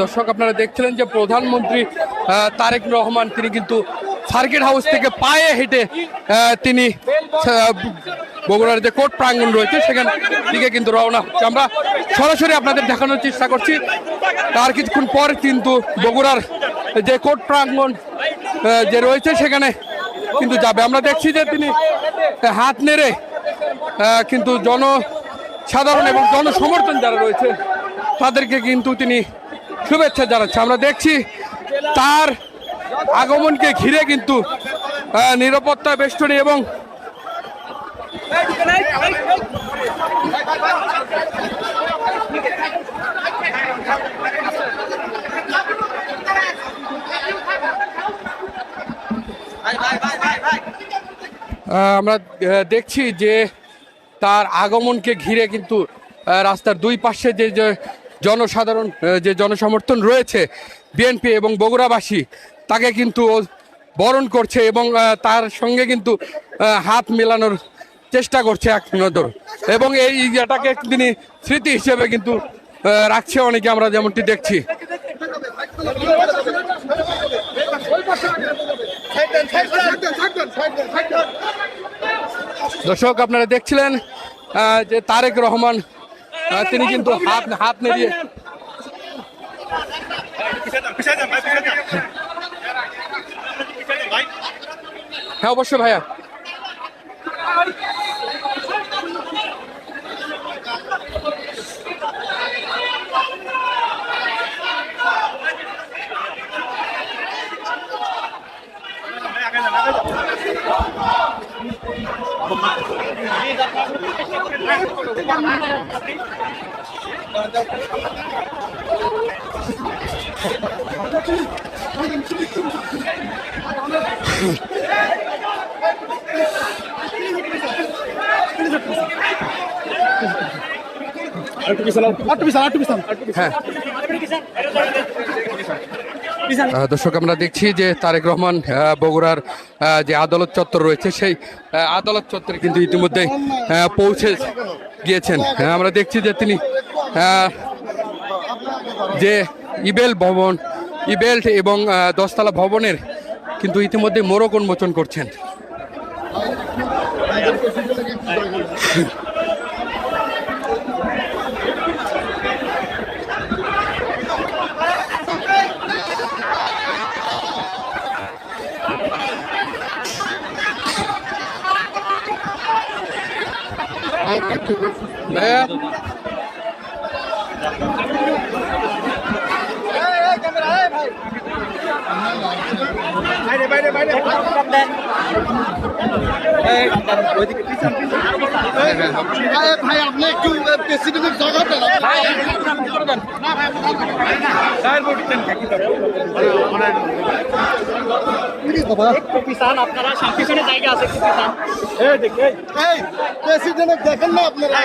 দর্শক আপনারা দেখছিলেন যে প্রধানমন্ত্রী তারেক রহমান তিনি কিন্তু সার্কিট হাউস থেকে পায়ে হেঁটে তিনি বগুড়ার যে কোর্ট প্রাঙ্গণ রয়েছে সেখান দিকে কিন্তু রওনা হচ্ছে। আমরা সরাসরি আপনাদের দেখানোর চেষ্টা করছি। তার কিছুক্ষণ পর কিন্তু বগুড়ার যে কোর্ট প্রাঙ্গণ যে রয়েছে সেখানে কিন্তু যাবে। আমরা দেখছি যে তিনি হাত নেড়ে কিন্তু জনসাধারণ এবং জনসমর্থন যারা রয়েছে তাদেরকে কিন্তু তিনি শুভেচ্ছা জানাচ্ছে। আমরা দেখছি তার আগমনকে ঘিরে কিন্তু নিরাপত্তা বেষ্টনী এবং আমরা দেখছি যে তার আগমনকে ঘিরে কিন্তু রাস্তার দুই পাশে যে জনসাধারণ যে জনসমর্থন রয়েছে বিএনপি এবং বগুড়াবাসী তাকে কিন্তু বরণ করছে এবং তার সঙ্গে কিন্তু হাত মেলানোর চেষ্টা করছে এক নজর এবং এই এটাকে তিনি স্মৃতি হিসেবে কিন্তু রাখছে অনেকে, আমরা যেমনটি দেখছি। দর্শক আপনারা দেখছিলেন যে তারেক রহমান তিনি কিন্তু হাত নেড়িয়ে হ্যাঁ অবশ্যই ভাইয়া। দর্শক আমরা দেখছি যে তারেক রহমান বগুড়ার যে আদালত চত্বর রয়েছে সেই আদালত চত্বরে কিন্তু ইতিমধ্যে পৌঁছে গিয়েছেন। আমরা দেখছি যে তিনি যে ইবেল্ট এবং 10 তলা ভবনের কিন্তু ইতিমধ্যে মোড়ক উন্মোচন করছেন। ভাই আপনি একটু প্রেসিডেন্টের জায়গা দেন। আপনারা সামনে জায়গা আছে প্রেসিডেন্ট দেখেন না আপনারা।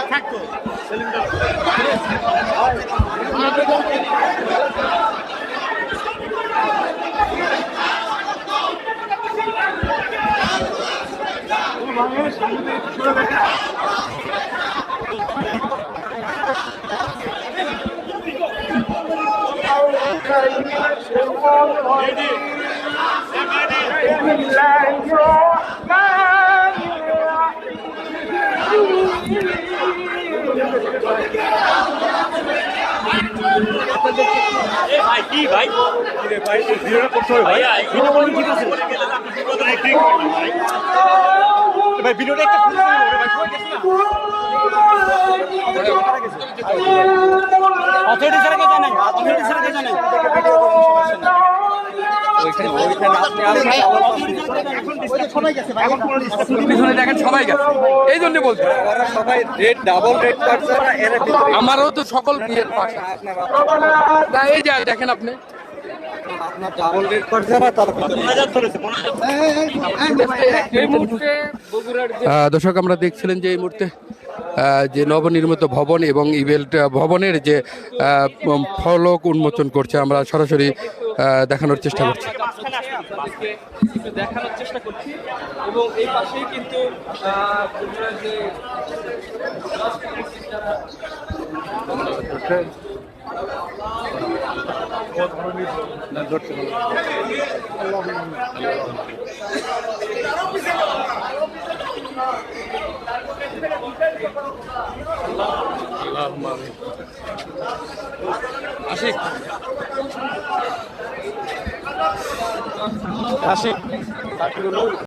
পিছনে দেখেন সবাই গেছে, এই জন্য বলছি সবাই রেড ডাবল রেড কাটছে। আমারও তো সকল বিয়ের পাশে এই যে দেখেন আপনি দর্শক আমরা দেখছিলেন যে এই মুহূর্তে যে নবনির্মিত ভবন এবং ইভেন্ট ভবনের যে ফলক উন্মোচন করছে আমরা সরাসরি দেখানোর চেষ্টা করছি। দেখানোর চেষ্টা করছি এবং এই পাশেই কিন্তু আশিক